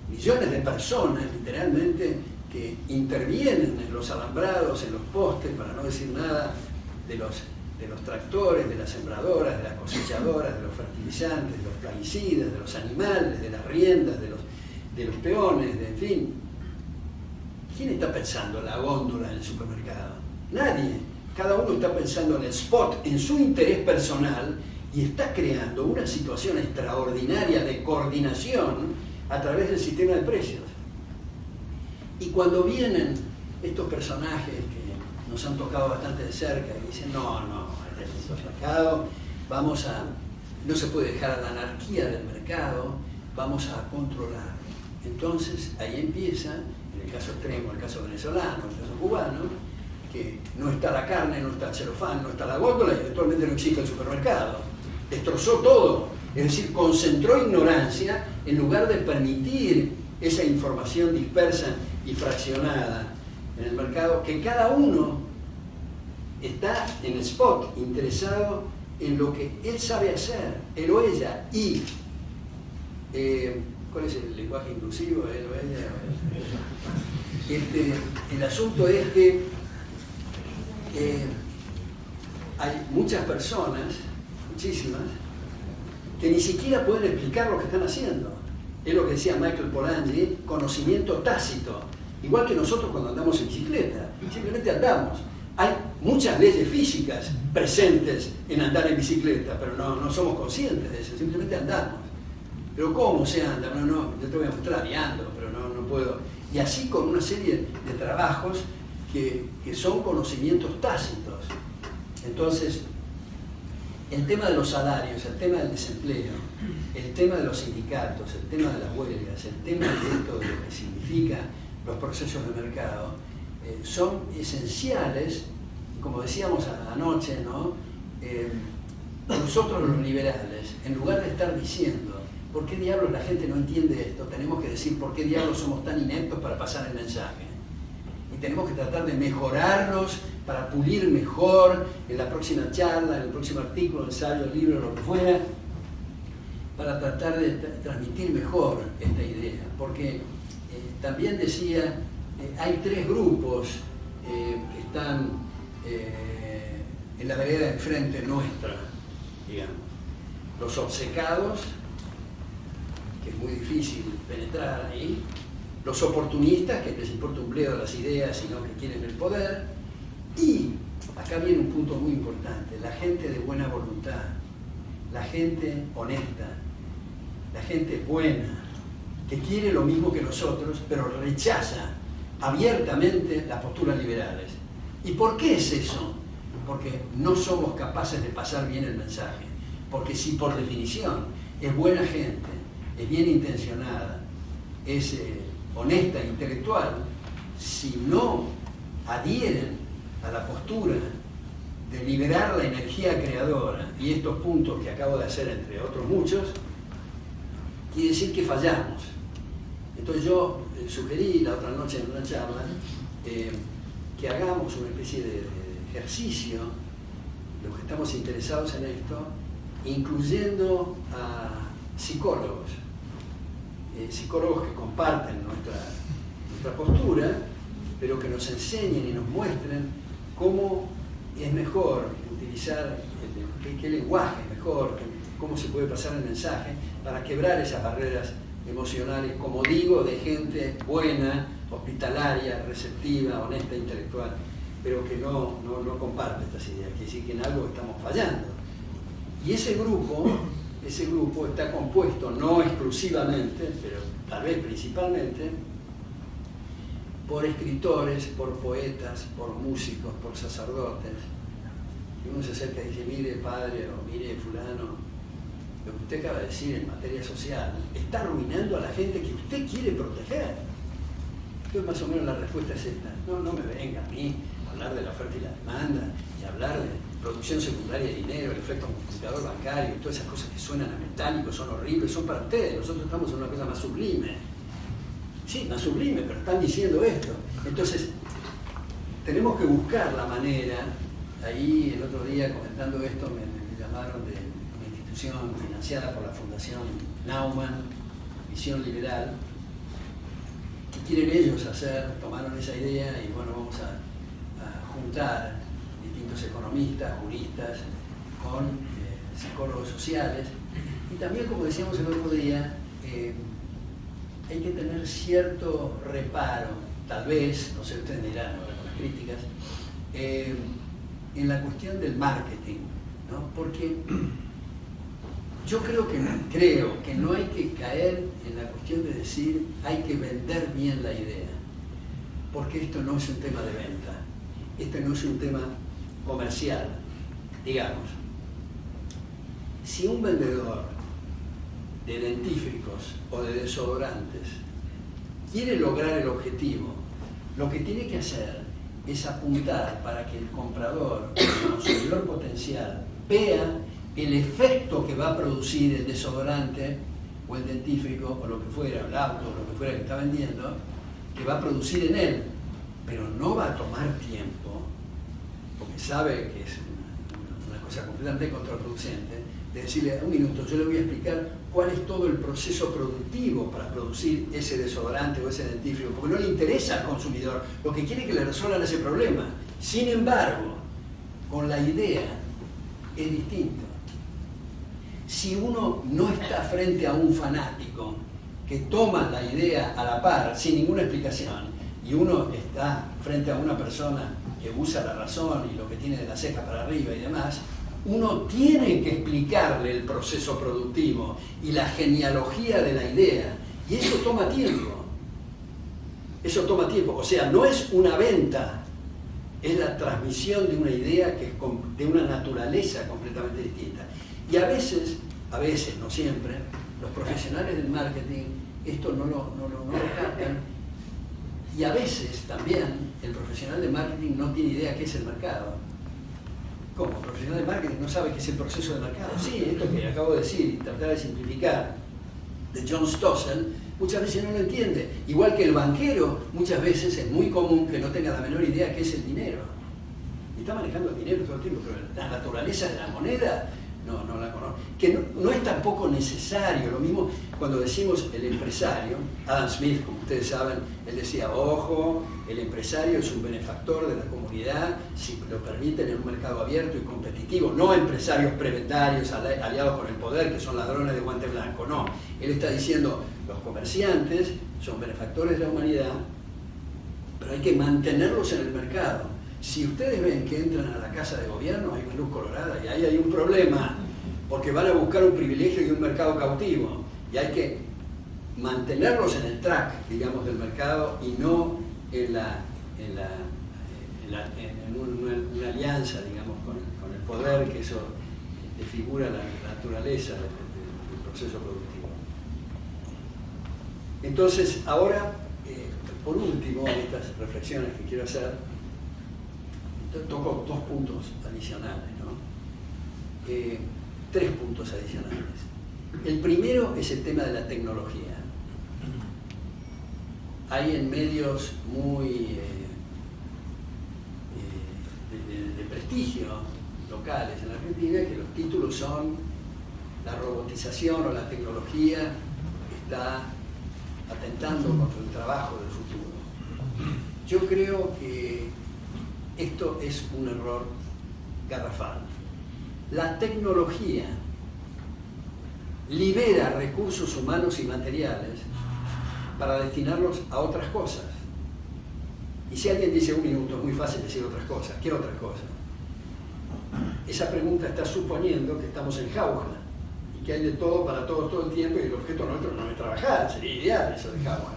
millones de personas literalmente que intervienen en los alambrados, en los postes, para no decir nada de los tractores, de las sembradoras, de las cosechadoras, de los fertilizantes, de los plaguicidas, de los animales, de las riendas, de los peones, en fin. ¿Quién está pensando en la góndola en el supermercado? Nadie. Cada uno está pensando en el spot, en su interés personal, y está creando una situación extraordinaria de coordinación a través del sistema de precios. Y cuando vienen estos personajes que nos han tocado bastante de cerca y dicen, no, este es el mercado, no se puede dejar a la anarquía del mercado, vamos a controlar. Entonces ahí empieza, en el caso extremo, el caso venezolano, el caso cubano, que no está la carne, no está el celofán, no está la góndola y eventualmente no existe el supermercado. Destrozó todo, es decir, concentró ignorancia en lugar de permitir esa información dispersa y fraccionada en el mercado, que cada uno está en el spot, interesado en lo que él sabe hacer, él o ella, y ¿cuál es el lenguaje inclusivo? Él o ella. El asunto es que hay muchas personas, muchísimas, que ni siquiera pueden explicar lo que están haciendo. Es lo que decía Michael Polanyi, conocimiento tácito. Igual que nosotros cuando andamos en bicicleta, simplemente andamos. Hay muchas leyes físicas presentes en andar en bicicleta, pero no somos conscientes de eso, simplemente andamos. Pero ¿cómo se anda? No, yo te voy a mostrar, y ando, pero no puedo. Y así con una serie de trabajos que son conocimientos tácitos. Entonces, el tema de los salarios, el tema del desempleo, el tema de los sindicatos, el tema de las huelgas, el tema de esto, de lo que significa los procesos de mercado, son esenciales, como decíamos anoche, ¿no? Nosotros los liberales, en lugar de estar diciendo ¿por qué diablos la gente no entiende esto? Tenemos que decir ¿por qué diablos somos tan ineptos para pasar el mensaje? Y tenemos que tratar de mejorarlos para pulir mejor en la próxima charla, en el próximo artículo, ensayo, libro, lo que fuera, para tratar de transmitir mejor esta idea. Porque también decía, hay tres grupos que están en la vereda de enfrente nuestra, digamos. Los obcecados, que es muy difícil penetrar ahí, los oportunistas, que les importa un bledo las ideas, sino que quieren el poder, y acá viene un punto muy importante, la gente de buena voluntad, la gente honesta, la gente buena, que quiere lo mismo que nosotros, pero rechaza abiertamente las posturas liberales. ¿Y por qué es eso? Porque no somos capaces de pasar bien el mensaje. Porque si por definición es buena gente, es bien intencionada, es honesta e intelectual, si no adhieren a la postura de liberar la energía creadora y estos puntos que acabo de hacer, entre otros muchos, quiere decir que fallamos. Entonces yo sugerí la otra noche en una charla que hagamos una especie de ejercicio, los que estamos interesados en esto, incluyendo a psicólogos, psicólogos que comparten nuestra postura, pero que nos enseñen y nos muestren cómo es mejor utilizar, qué lenguaje es mejor, cómo se puede pasar el mensaje para quebrar esas barreras emocionales, como digo, de gente buena, hospitalaria, receptiva, honesta, intelectual, pero que no comparte estas ideas, quiere decir que en algo estamos fallando. Y ese grupo está compuesto no exclusivamente, pero tal vez principalmente, por escritores, por poetas, por músicos, por sacerdotes. Y uno se acerca y dice, mire padre o mire fulano, lo que usted acaba de decir en materia social está arruinando a la gente que usted quiere proteger. Entonces más o menos la respuesta es esta. No me venga a mí a hablar de la oferta y la demanda, y hablar de producción secundaria de dinero, el efecto multiplicador bancario, y todas esas cosas que suenan a metálicos, son horribles, son para ustedes. Nosotros estamos en una cosa más sublime. Sí, más sublime, pero están diciendo esto. Entonces, tenemos que buscar la manera. Ahí el otro día comentando esto me llamaron de una institución financiada por la Fundación Naumann, Visión Liberal, que quieren ellos hacer, tomaron esa idea y bueno, vamos a juntar distintos economistas, juristas, con psicólogos sociales. Y también, como decíamos el otro día, hay que tener cierto reparo, tal vez, no sé, ustedes dirán ahora con las críticas, en la cuestión del marketing, ¿no? Porque yo creo que no hay que caer en la cuestión de decir hay que vender bien la idea, porque esto no es un tema de venta, esto no es un tema comercial. Digamos, si un vendedor de dentífricos o de desodorantes quiere lograr el objetivo, lo que tiene que hacer es apuntar para que el comprador, el consumidor potencial, vea el efecto que va a producir el desodorante o el dentífrico o lo que fuera, el auto o lo que fuera que está vendiendo, que va a producir en él, pero no va a tomar tiempo, porque sabe que es una cosa completamente contraproducente, de decirle, un minuto, yo le voy a explicar cuál es todo el proceso productivo para producir ese desodorante o ese dentífrico, porque no le interesa al consumidor, lo que quiere es que le resuelvan ese problema. Sin embargo, con la idea es distinto. Si uno no está frente a un fanático que toma la idea a la par, sin ninguna explicación, y uno está frente a una persona que usa la razón y lo que tiene de la ceja para arriba y demás, uno tiene que explicarle el proceso productivo y la genealogía de la idea, y eso toma tiempo. Eso toma tiempo, o sea, no es una venta es la transmisión de una idea que es de una naturaleza completamente distinta. Y a veces, no siempre, los profesionales del marketing esto no lo captan, y a veces también el profesional de marketing no tiene idea qué es el mercado. ¿Cómo? El profesional de marketing no sabe qué es el proceso de mercado. Sí, esto que acabo de decir y tratar de simplificar de John Stossel, muchas veces no lo entiende. Igual que el banquero, muchas veces es muy común que no tenga la menor idea qué es el dinero. Y está manejando el dinero todo el tiempo, pero la naturaleza de la moneda no la conozco. Que no es tampoco necesario. Lo mismo cuando decimos el empresario, Adam Smith, como ustedes saben, él decía, ojo, el empresario es un benefactor de la comunidad, si lo permiten en un mercado abierto y competitivo, no empresarios prebendarios aliados con el poder, que son ladrones de guante blanco, no. Él está diciendo, los comerciantes son benefactores de la humanidad, pero hay que mantenerlos en el mercado. Si ustedes ven que entran a la casa de gobierno, hay una luz colorada y ahí hay un problema, porque van a buscar un privilegio y un mercado cautivo, y hay que mantenerlos en el track, digamos, del mercado y no en una alianza, digamos, con el poder, que eso desfigura la naturaleza del proceso productivo. Entonces, ahora, por último, de estas reflexiones que quiero hacer, toco dos puntos adicionales, ¿no? 3 puntos adicionales. El primero es el tema de la tecnología. Hay en medios muy de prestigio locales en Argentina que los títulos son la robotización o la tecnología está atentando contra el trabajo del futuro. Yo creo que esto es un error garrafal. La tecnología libera recursos humanos y materiales para destinarlos a otras cosas. Y si alguien dice un minuto, es muy fácil decir otras cosas. ¿Qué otras cosas? Esa pregunta está suponiendo que estamos en jauja y que hay de todo para todos todo el tiempo y el objeto nuestro no es trabajar. Sería ideal eso de jauja.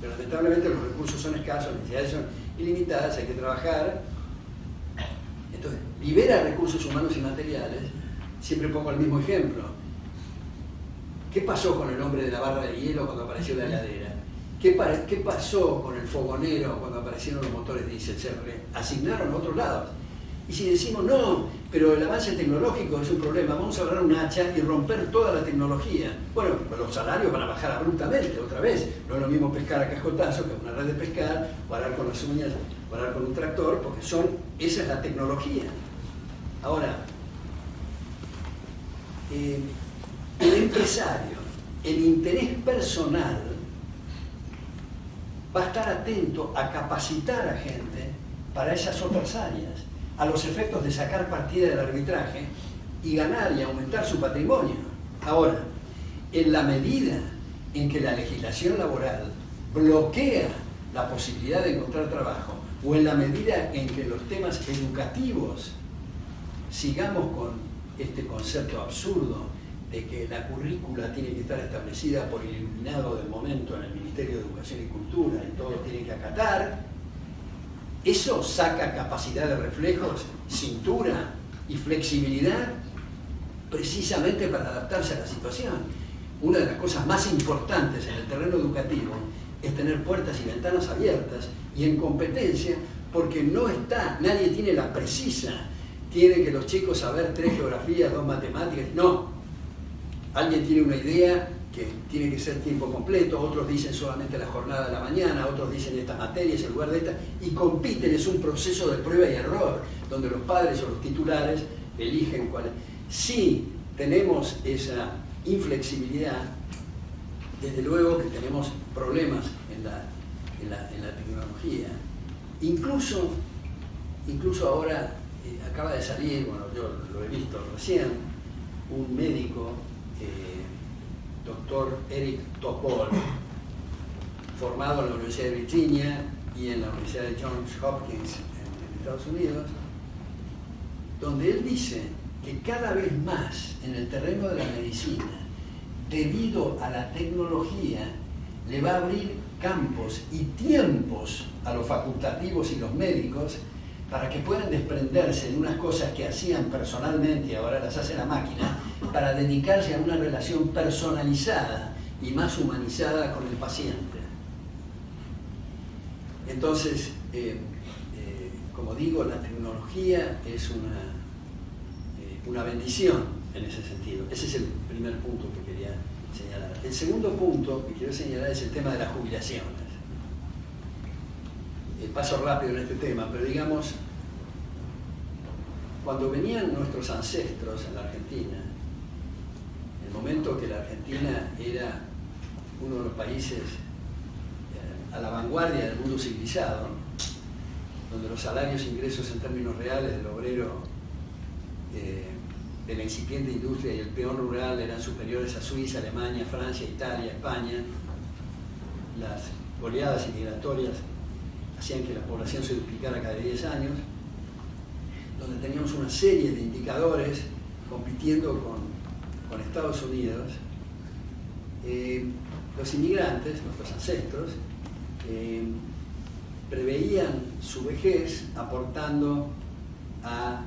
Pero lamentablemente los recursos son escasos, las necesidades son ilimitadas, hay que trabajar. Entonces, libera recursos humanos y materiales. Siempre pongo el mismo ejemplo. ¿Qué pasó con el hombre de la barra de hielo cuando apareció la heladera? ¿Qué pasó con el fogonero cuando aparecieron los motores diésel? Se asignaron a otros lados. Y si decimos, no, pero el avance tecnológico es un problema, vamos a agarrar un hacha y romper toda la tecnología. Bueno, los salarios van a bajar abruptamente, otra vez. No es lo mismo pescar a cascotazo que una red de pescar, o arar con las uñas, o arar con un tractor, porque esa es la tecnología. Ahora, el empresario, el interés personal, va a estar atento a capacitar a gente para esas otras áreas, a los efectos de sacar partida del arbitraje y ganar y aumentar su patrimonio. Ahora, en la medida en que la legislación laboral bloquea la posibilidad de encontrar trabajo, o en la medida en que los temas educativos sigamos con este concepto absurdo de que la currícula tiene que estar establecida por el iluminado del momento en el Ministerio de Educación y Cultura y todos tienen que acatar, eso saca capacidad de reflejos, cintura y flexibilidad precisamente para adaptarse a la situación. Una de las cosas más importantes en el terreno educativo es tener puertas y ventanas abiertas y en competencia, porque nadie tiene la precisa, tienen que los chicos saber 3 geografías, 2 matemáticas, no. Alguien tiene una idea que tiene que ser tiempo completo, otros dicen solamente la jornada de la mañana, otros dicen estas materias en lugar de estas, y compiten, es un proceso de prueba y error, donde los padres o los titulares eligen cuál es. Si tenemos esa inflexibilidad, desde luego que tenemos problemas en la tecnología. Incluso ahora acaba de salir, bueno, yo lo he visto recién, un médico, doctor Eric Topol, formado en la Universidad de Virginia y en la Universidad de Johns Hopkins en Estados Unidos, donde él dice que cada vez más en el terreno de la medicina, debido a la tecnología, le va a abrir campos y tiempos a los facultativos y los médicos para que puedan desprenderse de unas cosas que hacían personalmente y ahora las hace la máquina, para dedicarse a una relación personalizada y más humanizada con el paciente. Entonces, como digo, la tecnología es una bendición en ese sentido. Ese es el primer punto que quería señalar. El segundo punto que quiero señalar es el tema de las jubilaciones. Paso rápido en este tema, pero digamos, cuando venían nuestros ancestros en la Argentina, el momento que la Argentina era uno de los países a la vanguardia del mundo civilizado, donde los salarios e ingresos en términos reales del obrero de la incipiente industria y el peón rural eran superiores a Suiza, Alemania, Francia, Italia, España, las oleadas migratorias hacían que la población se duplicara cada 10 años, donde teníamos una serie de indicadores compitiendo con Estados Unidos, los inmigrantes, nuestros ancestros, preveían su vejez aportando a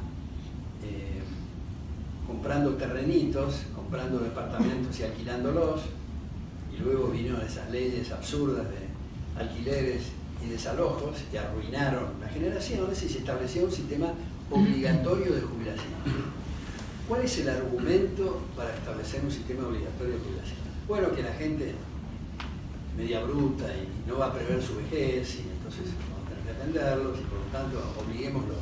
comprando terrenitos, comprando departamentos y alquilándolos, y luego vinieron esas leyes absurdas de alquileres y desalojos que arruinaron las generaciones y se estableció un sistema obligatorio de jubilación. ¿Cuál es el argumento para establecer un sistema obligatorio de jubilación? Bueno, que la gente media bruta y no va a prever su vejez y entonces vamos a tener que atenderlos y por lo tanto obliguémoslos.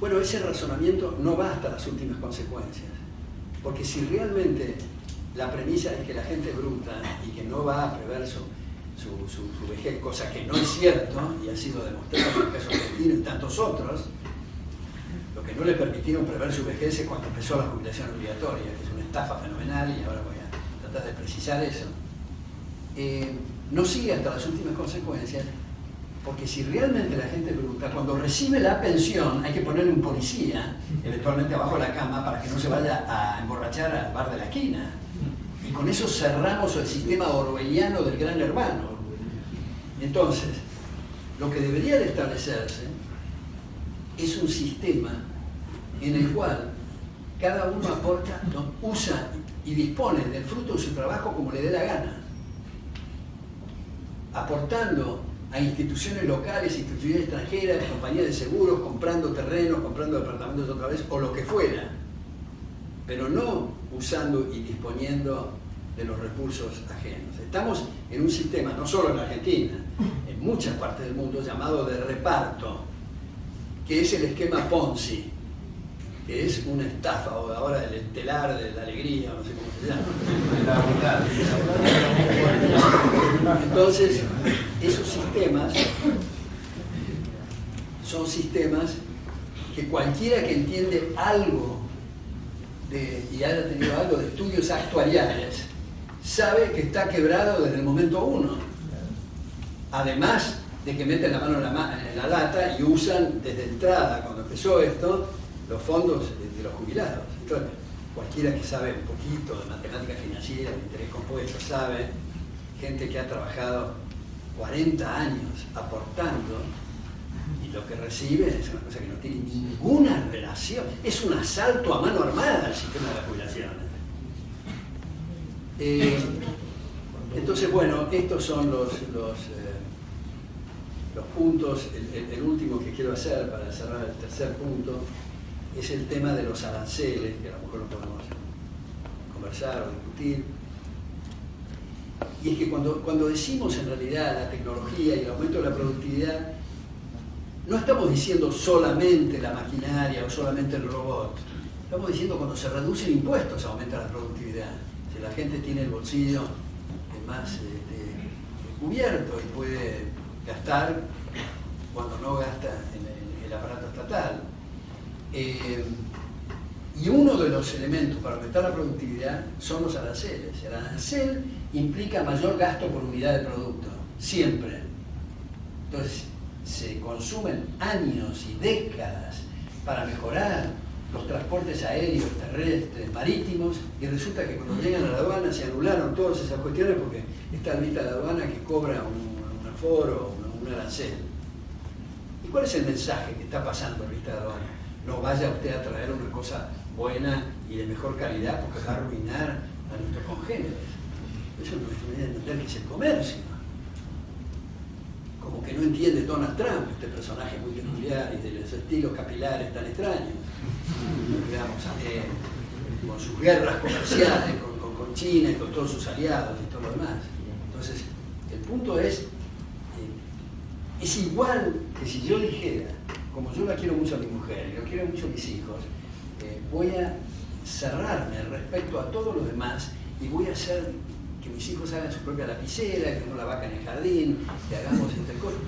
Bueno, ese razonamiento no va hasta las últimas consecuencias, porque si realmente la premisa es que la gente es bruta y que no va a prever su vejez, cosa que no es cierto y ha sido demostrado en el caso argentino y tantos otros, lo que no le permitieron prever su vejez es cuando empezó la jubilación obligatoria, que es una estafa fenomenal y ahora voy a tratar de precisar eso. No sigue hasta las últimas consecuencias, porque si realmente la gente es bruta, cuando recibe la pensión hay que ponerle un policía, eventualmente abajo de la cama, para que no se vaya a emborrachar al bar de la esquina. Y con eso cerramos el sistema orwelliano del gran hermano. Entonces, lo que debería de establecerse es un sistema en el cual cada uno aporta, usa y dispone del fruto de su trabajo como le dé la gana, aportando a instituciones locales, instituciones extranjeras, compañías de seguros, comprando terrenos, comprando departamentos otra vez, o lo que fuera, pero no usando y disponiendo de los recursos ajenos. Estamos en un sistema, no solo en Argentina, en muchas partes del mundo, llamado de reparto, que es el esquema Ponzi, que es una estafa, o ahora el telar de la alegría, no sé cómo se llama. Entonces, esos sistemas son sistemas que cualquiera que entiende algo y haya tenido algo de estudios actuariales sabe que está quebrado desde el momento uno. Además de que meten la mano en la lata y usan desde entrada, cuando empezó esto, los fondos de los jubilados. Entonces, cualquiera que sabe un poquito de matemática financiera, de interés compuesto, sabe, gente que ha trabajado 40 años aportando y lo que recibe es una cosa que no tiene ninguna relación, es un asalto a mano armada al sistema de las jubilaciones. Entonces, bueno, estos son los puntos. El último que quiero hacer para cerrar el tercer punto es el tema de los aranceles, que a lo mejor lo podemos conversar o discutir. Y es que cuando decimos en realidad la tecnología y el aumento de la productividad, no estamos diciendo solamente la maquinaria o solamente el robot. Estamos diciendo cuando se reducen impuestos aumenta la productividad. Si la gente tiene el bolsillo más cubierto y puede gastar cuando no gasta en el aparato estatal. Y uno de los elementos para aumentar la productividad son los aranceles. El arancel implica mayor gasto por unidad de producto, siempre. Entonces, se consumen años y décadas para mejorar los transportes aéreos, terrestres, marítimos, y resulta que cuando llegan a la aduana se anularon todas esas cuestiones porque está lista la aduana que cobra un aforo, un arancel. ¿Cuál es el mensaje que está pasando en Vista de Aduana? No vaya usted a traer una cosa buena y de mejor calidad porque va a arruinar a nuestros congéneres. Eso no es manera de entender que es el comercio. Como que no entiende Donald Trump, este personaje muy peculiar y de los estilos capilares tan extraños. Digamos, con sus guerras comerciales, con China y con todos sus aliados y todo lo demás. Entonces, el punto es igual que si yo dijera, como yo la quiero mucho a mi mujer y lo quiero mucho a mis hijos, voy a cerrarme respecto a todo lo demás y voy a hacer que mis hijos hagan su propia lapicera, que no la vaca en el jardín, que hagamos estas cosas.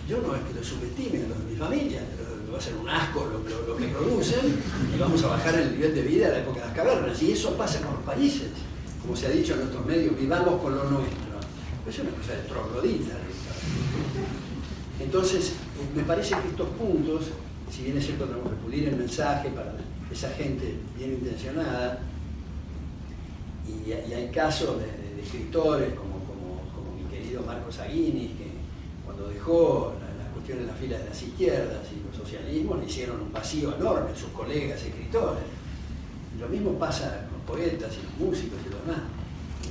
Yo no es que lo subestime a los de mi familia, pero va a ser un asco lo que producen y vamos a bajar el nivel de vida a la época de las cavernas. Y eso pasa con los países, como se ha dicho en nuestros medios, vivamos con lo nuestro. Es una cosa de troglodita. Entonces, me parece que estos puntos, si bien es cierto tenemos que pulir el mensaje para esa gente bien intencionada, y hay casos de escritores como mi querido Marcos Aguinis, que cuando dejó las cuestiones en las filas de las izquierdas y los socialismos le hicieron un vacío enorme a sus colegas escritores. Y lo mismo pasa con los poetas y los músicos y los demás.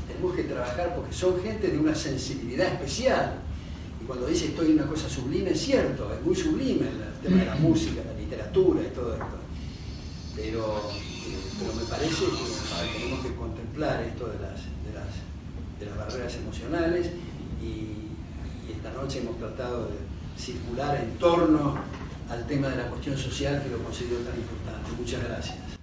Tenemos que trabajar porque son gente de una sensibilidad especial. Y cuando dice estoy en una cosa sublime, es cierto, es muy sublime el tema de la música, la literatura y todo esto. Pero me parece que tenemos que contemplar esto de las barreras emocionales y esta noche hemos tratado de circular en torno al tema de la cuestión social que lo considero tan importante. Muchas gracias.